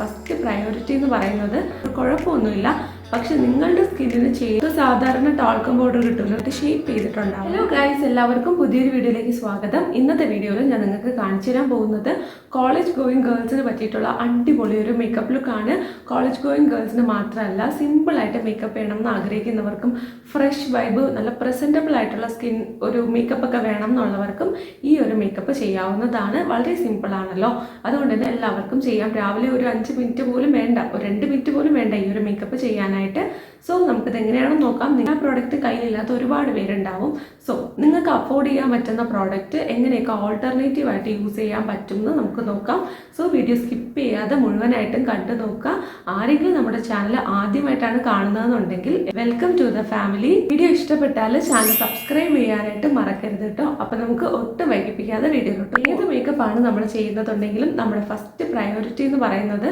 First priority എന്ന് പറയുന്നത്. കുഴപ്പമൊന്നുമില്ല, പക്ഷെ നിങ്ങളുടെ സ്കിന്നിന് ചെയ്ത് സാധാരണ ടാൽക്കം പൗഡർ കിട്ടുമല്ലോ, അത് ഷേപ്പ് ചെയ്തിട്ടുണ്ടാവും. ഹലോ ഗൈസ്, എല്ലാവർക്കും പുതിയൊരു വീഡിയോയിലേക്ക് സ്വാഗതം. ഇന്നത്തെ വീഡിയോയിൽ ഞാൻ നിങ്ങൾക്ക് കാണിച്ചു തരാൻ പോകുന്നത് കോളേജ് ഗോയിങ് ഗേൾസിന് പറ്റിയിട്ടുള്ള അടിപൊളി ഒരു മേക്കപ്പ് ലുക്കാണ്. കോളേജ് ഗോയിങ് ഗേൾസിന് മാത്രമല്ല, സിമ്പിളായിട്ട് മേക്കപ്പ് ചെയ്യണം എന്ന് ആഗ്രഹിക്കുന്നവർക്കും ഫ്രഷ് വൈബ്, നല്ല പ്രസൻറ്റബിൾ ആയിട്ടുള്ള സ്കിൻ ഒരു മേക്കപ്പ് ഒക്കെ വേണം എന്നുള്ളവർക്കും ഈ ഒരു മേക്കപ്പ് ചെയ്യാവുന്നതാണ്. വളരെ സിമ്പിളാണല്ലോ, അതുകൊണ്ട് തന്നെ എല്ലാവർക്കും ചെയ്യാം. രാവിലെ ഒരു 5 മിനിറ്റ് പോലും വേണ്ട, ഒരു 2 മിനിറ്റ് പോലും വേണ്ട ഈ ഒരു മേക്കപ്പ് ചെയ്യാനായിട്ട്. സോ നമുക്കിത് എങ്ങനെയാണെന്ന് നോക്കാം. നിങ്ങൾ ആ പ്രോഡക്റ്റ് കയ്യിലില്ലാത്ത ഒരുപാട് പേരുണ്ടാവും. സോ നിങ്ങൾക്ക് അഫോർഡ് ചെയ്യാൻ പറ്റുന്ന പ്രോഡക്റ്റ് എങ്ങനെയൊക്കെ ഓൾട്ടർനേറ്റീവ് ആയിട്ട് യൂസ് ചെയ്യാൻ പറ്റും എന്ന് നമുക്ക് നോക്കാം. സോ വീഡിയോ സ്കിപ്പ് ചെയ്യാതെ മുഴുവനായിട്ടും കണ്ടു നോക്കുക. ആരെങ്കിലും നമ്മുടെ ചാനൽ ആദ്യമായിട്ടാണ് കാണുന്നതെന്നുണ്ടെങ്കിൽ welcome to the family. Video ഇഷ്ടപ്പെട്ടാൽ ചാനൽ സബ്സ്ക്രൈബ് ചെയ്യാനായിട്ട് മറക്കരുത് കേട്ടോ. അപ്പം നമുക്ക് ഒട്ടും വൈകിപ്പിക്കാതെ വീഡിയോ കിട്ടും. ഏത് മേക്കപ്പാണ് നമ്മൾ ചെയ്യുന്നതുണ്ടെങ്കിലും നമ്മുടെ ഫസ്റ്റ് പ്രയോറിറ്റി എന്ന് പറയുന്നത്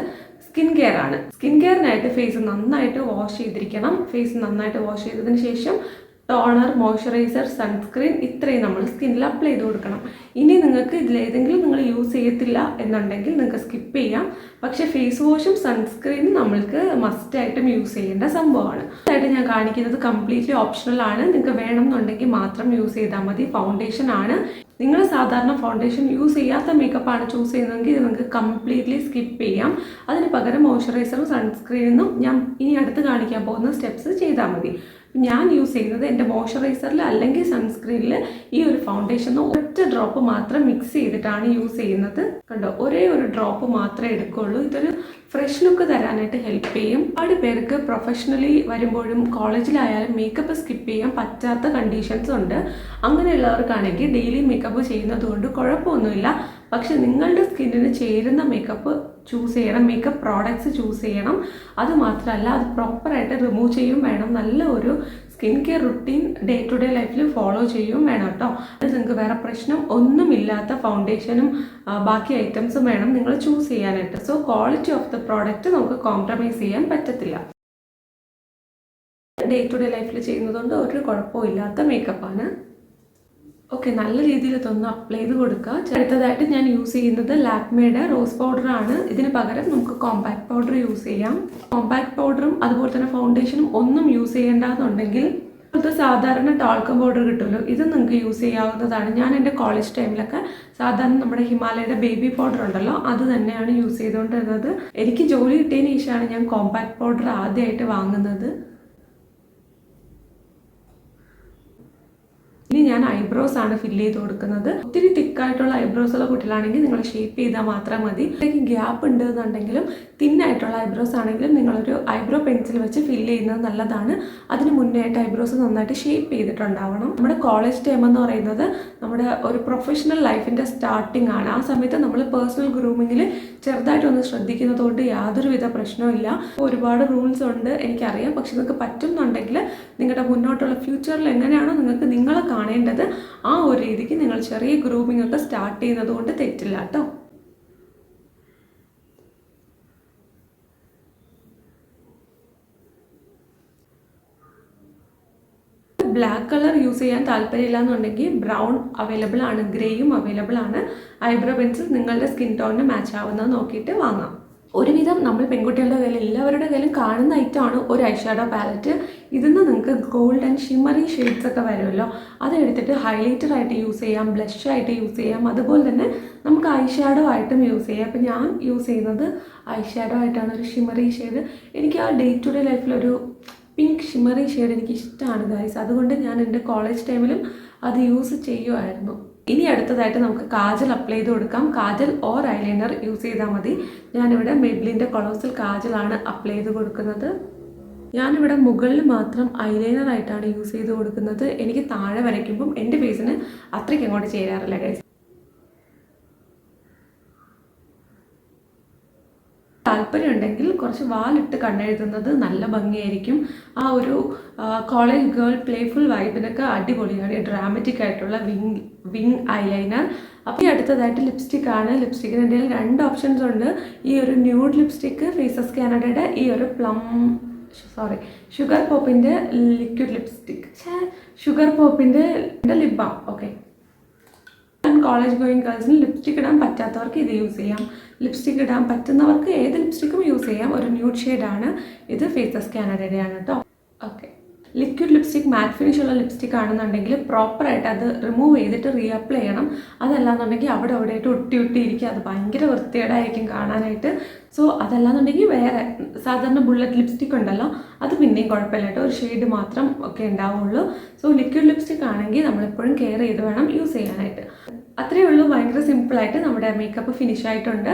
സ്കിൻ കെയർ ആണ്. സ്കിൻ കെയറിനായിട്ട് ഫേസ് നന്നായിട്ട് വാഷ് ചെയ്തിരിക്കണം. ഫേസ് നന്നായിട്ട് വാഷ് ചെയ്തതിന് ശേഷം ടോണർ, മോയ്സ്ചറൈസർ, സൺസ്ക്രീൻ ഇത്രയും നമ്മൾ സ്കിന്നിൽ അപ്ലൈ ചെയ്ത് കൊടുക്കണം. ഇനി നിങ്ങൾക്ക് ഇതിലേതെങ്കിലും നിങ്ങൾ യൂസ് ചെയ്യത്തില്ല എന്നുണ്ടെങ്കിൽ നിങ്ങൾക്ക് സ്കിപ്പ് ചെയ്യാം. പക്ഷേ ഫേസ് വാഷും സൺസ്ക്രീനും നമ്മൾക്ക് മസ്റ്റായിട്ടും യൂസ് ചെയ്യേണ്ട സംഭവമാണ്. അതായിട്ട് ഞാൻ കാണിക്കുന്നത് കംപ്ലീറ്റ്ലി ഓപ്ഷണൽ ആണ്. നിങ്ങൾക്ക് വേണം എന്നുണ്ടെങ്കിൽ മാത്രം യൂസ് ചെയ്താൽ മതി. ഫൗണ്ടേഷൻ ആണ്. നിങ്ങൾ സാധാരണ ഫൗണ്ടേഷൻ യൂസ് ചെയ്യാത്ത മേക്കപ്പാണ് ചൂസ് ചെയ്യുന്നതെങ്കിൽ ഇത് നിങ്ങൾക്ക് കംപ്ലീറ്റ്ലി സ്കിപ്പ് ചെയ്യാം. അതിന് പകരം മോയ്സ്ചറൈസറും സൺസ്ക്രീനും ഞാൻ ഇനി അടുത്ത് കാണിക്കാൻ പോകുന്ന സ്റ്റെപ്സ് ചെയ്താൽ മതി. ഞാൻ യൂസ് ചെയ്യുന്നത് എൻ്റെ മോയ്സ്ചറൈസറിൽ അല്ലെങ്കിൽ സൺസ്ക്രീനിൽ ഈ ഒരു ഫൗണ്ടേഷൻ ഒറ്റ ഡ്രോപ്പ് മാത്രം മിക്സ് ചെയ്തിട്ടാണ് യൂസ് ചെയ്യുന്നത്. കണ്ടോ, ഒരേ ഒരു ഡ്രോപ്പ് മാത്രമേ എടുക്കുകയുള്ളൂ. ഇതൊരു ഫ്രഷ് ലുക്ക് തരാനായിട്ട് ഹെൽപ്പ് ചെയ്യും. ഒരുപാട് പേർക്ക് പ്രൊഫഷണലി വരുമ്പോഴും കോളേജിലായാലും മേക്കപ്പ് സ്കിപ്പ് ചെയ്യാൻ പറ്റാത്ത കണ്ടീഷൻസ് ഉണ്ട്. അങ്ങനെയുള്ളവർക്കാണെങ്കിൽ ഡെയിലി മേക്കപ്പ് ചെയ്യുന്നത് കൊണ്ട് കുഴപ്പമൊന്നുമില്ല. പക്ഷെ നിങ്ങളുടെ സ്കിന്നിന് ചേരുന്ന മേക്കപ്പ് ചൂസ് ചെയ്യണം, മേക്കപ്പ് പ്രോഡക്ട്സ് ചൂസ് ചെയ്യണം. അതുമാത്രമല്ല, അത് പ്രോപ്പറായിട്ട് റിമൂവ് ചെയ്യും വേണം. നല്ല ഒരു skin care routine day to day ലൈഫിൽ ഫോളോ ചെയ്യും വേണം കേട്ടോ. അത് നിങ്ങൾക്ക് വേറെ പ്രശ്നം ഒന്നുമില്ലാത്ത ഫൗണ്ടേഷനും ബാക്കി ഐറ്റംസും വേണം നിങ്ങൾ ചൂസ് ചെയ്യാനായിട്ട്. So quality of the product നമുക്ക് കോംപ്രമൈസ് ചെയ്യാൻ പറ്റത്തില്ല. ഡേ ടു ഡേ ലൈഫിൽ ചെയ്യുന്നതുകൊണ്ട് ഒരു കുഴപ്പവും ഇല്ലാത്ത മേക്കപ്പാണ്. ഓക്കെ, നല്ല രീതിയിൽ ഇതൊന്ന് അപ്ലൈ ചെയ്ത് കൊടുക്കുക. അടുത്തതായിട്ട് ഞാൻ യൂസ് ചെയ്യുന്നത് ലാക്മേയുടെ റോസ് പൗഡറാണ്. ഇതിന് പകരം നമുക്ക് കോമ്പാക്ട് പൗഡർ യൂസ് ചെയ്യാം. കോമ്പാക്ട് പൗഡറും അതുപോലെ തന്നെ ഫൗണ്ടേഷനും ഒന്നും യൂസ് ചെയ്യേണ്ടതെന്നുണ്ടെങ്കിൽ ഇത് സാധാരണ ടാൽക്കം പൗഡർ കിട്ടുമല്ലോ, ഇത് നിങ്ങൾക്ക് യൂസ് ചെയ്യാവുന്നതാണ്. ഞാൻ എൻ്റെ കോളേജ് ടൈമിലൊക്കെ സാധാരണ നമ്മുടെ ഹിമാലയയുടെ ബേബി പൗഡർ ഉണ്ടല്ലോ, അത് തന്നെയാണ് യൂസ് ചെയ്തുകൊണ്ടിരുന്നത്. എനിക്ക് ജോലി കിട്ടിയതിന് ശേഷമാണ് ഞാൻ കോമ്പാക്ട് പൗഡർ ആദ്യമായിട്ട് വാങ്ങുന്നത്. ഇനി ഞാൻ ഐബ്രോസ് ആണ് ഫില്ല് ചെയ്ത് കൊടുക്കുന്നത്. ഒത്തിരി തിക്കായിട്ടുള്ള ഐബ്രോസ് ഉള്ള കുട്ടികളാണെങ്കിൽ നിങ്ങൾ ഷേപ്പ് ചെയ്താൽ മാത്രം മതി. ഗ്യാപ്പ് ഉണ്ട് എന്നുണ്ടെങ്കിലും തിന്നായിട്ടുള്ള ഐബ്രോസ് ആണെങ്കിലും നിങ്ങളൊരു ഐബ്രോ പെൻസിൽ വെച്ച് ഫില്ല് ചെയ്യുന്നത് നല്ലതാണ്. അതിന് മുന്നേ ആയിട്ട് ഐബ്രോസ് നന്നായിട്ട് ഷേപ്പ് ചെയ്തിട്ടുണ്ടാവണം. നമ്മുടെ കോളേജ് ടൈം എന്ന് പറയുന്നത് നമ്മുടെ ഒരു പ്രൊഫഷണൽ ലൈഫിൻ്റെ സ്റ്റാർട്ടിംഗ് ആണ്. ആ സമയത്ത് നമ്മൾ പേഴ്സണൽ ഗ്രൂമിങ്ങിൽ ചെറുതായിട്ടൊന്ന് ശ്രദ്ധിക്കുന്നത് കൊണ്ട് യാതൊരുവിധ പ്രശ്നവുമില്ല. ഒരുപാട് റൂൾസ് ഉണ്ട് എനിക്കറിയാം, പക്ഷെ നിങ്ങൾക്ക് പറ്റുന്നുണ്ടെങ്കിൽ നിങ്ങളുടെ മുന്നോട്ടുള്ള ഫ്യൂച്ചറിൽ എങ്ങനെയാണോ നിങ്ങൾക്ക് നിങ്ങളെ കാണേണ്ടത് ആ ഒരു രീതിക്ക് നിങ്ങൾ ചെറിയ ഗ്രൂമിംഗ് ഒക്കെ സ്റ്റാർട്ട് ചെയ്യുന്നത് കൊണ്ട് തെറ്റില്ല കേട്ടോ. ബ്ലാക്ക് കളർ യൂസ് ചെയ്യാൻ താല്പര്യമില്ല എന്നുണ്ടെങ്കിൽ ബ്രൗൺ അവൈലബിൾ ആണ്, ഗ്രേയും അവൈലബിൾ ആണ്. ഐബ്രോ പെൻസിൽ നിങ്ങളുടെ സ്കിൻ ടോണിന് മാച്ച് ആവുന്നത് നോക്കിയിട്ട് വാങ്ങാം. ഒരുവിധം നമ്മൾ പെൺകുട്ടികളുടെ കയ്യിൽ എല്ലാവരുടെ കയ്യിലും കാണുന്ന ഐറ്റമാണ് ഒരു ഐഷാഡോ പാലറ്റ്. ഇതിന്ന് നിങ്ങൾക്ക് ഗോൾഡ് ആൻഡ് ഷിമ്മറി ഷെയ്ഡ്സ് ഒക്കെ വരുമല്ലോ, അതെടുത്തിട്ട് ഹൈലൈറ്റർ ആയിട്ട് യൂസ് ചെയ്യാം, ബ്ലഷ് ആയിട്ട് യൂസ് ചെയ്യാം. അതുപോലെ തന്നെ നമുക്ക് ഐഷാഡോ ആയിട്ടും യൂസ് ചെയ്യാം. അപ്പോൾ ഞാൻ യൂസ് ചെയ്യുന്നത് ഐഷാഡോ ആയിട്ടാണ്, ഒരു ഷിമ്മറി ഷെയ്ഡ്. എനിക്ക് ആ ഡേ ടു ഡേ ലൈഫിലൊരു പിങ്ക് ഷിമ്മറി ഷെയ്ഡ് എനിക്ക് ഇഷ്ടമാണ് ഗൈസ്. അതുകൊണ്ട് ഞാൻ എൻ്റെ കോളേജ് ടൈമിലും അത് യൂസ് ചെയ്യുമായിരുന്നു. ഇനി അടുത്തതായിട്ട് നമുക്ക് കാജൽ അപ്ലൈ ചെയ്ത് കൊടുക്കാം. കാജൽ ഓർ ഐലൈനർ യൂസ് ചെയ്താൽ മതി. ഞാനിവിടെ മെബ്ലിൻ്റെ കൊളോസൽ കാജലാണ് അപ്ലൈ ചെയ്ത് കൊടുക്കുന്നത്. ഞാനിവിടെ മുകളിൽ മാത്രം ഐലൈനർ ആയിട്ടാണ് യൂസ് ചെയ്ത് കൊടുക്കുന്നത്. എനിക്ക് താഴെ വരയ്ക്കുമ്പം എൻ്റെ ഫേസിന് അത്രയ്ക്ക് അങ്ങോട്ട് ചേരാറില്ല ഗൈസ്. താല്പര്യമുണ്ടെങ്കിൽ കുറച്ച് വാലിട്ട് കണ്ണെഴുതുന്നത് നല്ല ഭംഗിയായിരിക്കും. ആ ഒരു കോളേജ് ഗേൾ പ്ലേഫുൾ വൈബിനൊക്കെ അടിപൊളിയാണ് ഡ്രാമറ്റിക് ആയിട്ടുള്ള വിങ് ഐലൈനർ. അപ്പോൾ ഈ അടുത്തതായിട്ട് ലിപ്സ്റ്റിക് ആണ്. ലിപ്സ്റ്റിക്കിന് എൻ്റെ 2 ഓപ്ഷൻസ് ഉണ്ട്. ഈ ഒരു ന്യൂഡ് ലിപ്സ്റ്റിക്ക് ഫേസസ് കാനഡയുടെ, ഈ ഒരു ഷുഗർ പോപ്പിൻ്റെ ലിക്വിഡ് ലിപ്സ്റ്റിക്, ഷുഗർ പോപ്പിൻ്റെ lip balm. Okay, college going ഗേൾസിന് ലിപ്സ്റ്റിക് ഇടാൻ പറ്റാത്തവർക്ക് ഇത് യൂസ് ചെയ്യാം. ലിപ്സ്റ്റിക് ഇടാൻ പറ്റുന്നവർക്ക് ഏത് ലിപ്സ്റ്റിക്കും ചെയ്യാം. ഒരു ന്യൂഡ് ഷെയ്ഡാണ് ഇത്. ഫേസസ് കാനഡയുടെയാണ് കേട്ടോ. ഓക്കെ, ലിക്വിഡ് ലിപ്സ്റ്റിക് മാറ്റ് ഫിനിഷ് ഉള്ള ലിപ്സ്റ്റിക് ആണെന്നുണ്ടെങ്കിൽ പ്രോപ്പറായിട്ട് അത് റിമൂവ് ചെയ്തിട്ട് റീഅപ്ലൈ ചെയ്യണം. അതല്ലാന്നുണ്ടെങ്കിൽ അവിടെ ആയിട്ട് ഒട്ടിയിരിക്കും. അത് ഭയങ്കര വൃത്തികേടായിരിക്കും കാണാനായിട്ട്. സോ അതല്ലാന്നുണ്ടെങ്കിൽ വേറെ സാധാരണ ബുള്ളറ്റ് ലിപ്സ്റ്റിക് ഉണ്ടല്ലോ, അത് പിന്നെയും കുഴപ്പമില്ല കേട്ടോ. ഒരു ഷെയ്ഡ് മാത്രം ഒക്കെ ഉണ്ടാവുള്ളൂ. സോ ലിക്വിഡ് ലിപ്സ്റ്റിക് ആണെങ്കിൽ നമ്മളെപ്പോഴും കെയർ ചെയ്ത് വേണം യൂസ് ചെയ്യാനായിട്ട്. അത്രയേ ഉള്ളൂ. ഭയങ്കര സിമ്പിളായിട്ട് നമ്മുടെ മേക്കപ്പ് ഫിനിഷ് ആയിട്ടുണ്ട്.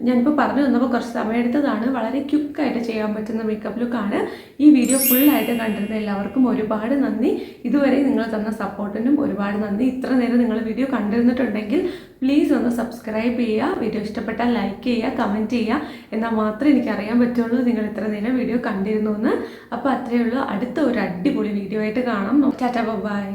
ഞാനിപ്പോൾ പറഞ്ഞു തന്നപ്പോൾ കുറച്ച് സമയം എടുത്തതാണ്. വളരെ ക്വിക്കായിട്ട് ചെയ്യാൻ പറ്റുന്ന മേക്കപ്പ് ലുക്കാണ്. ഈ വീഡിയോ ഫുള്ളായിട്ട് കണ്ടിരുന്ന എല്ലാവർക്കും ഒരുപാട് നന്ദി. ഇതുവരെ നിങ്ങൾ തന്ന സപ്പോർട്ടിനും ഒരുപാട് നന്ദി. ഇത്ര നേരം നിങ്ങൾ വീഡിയോ കണ്ടിരുന്നിട്ടുണ്ടെങ്കിൽ പ്ലീസ് ഒന്ന് സബ്സ്ക്രൈബ് ചെയ്യുക. വീഡിയോ ഇഷ്ടപ്പെട്ടാൽ ലൈക്ക് ചെയ്യുക, കമൻറ്റ് ചെയ്യുക. എന്നാൽ മാത്രമേ എനിക്ക് അറിയാൻ പറ്റുള്ളൂ നിങ്ങൾ ഇത്ര നേരം വീഡിയോ കണ്ടിരുന്നു എന്ന്. അപ്പോൾ അത്രയേ ഉള്ളൂ. അടുത്ത ഒരു അടിപൊളി വീഡിയോ ആയിട്ട് കാണാം. ടാറ്റാ, ബൈ.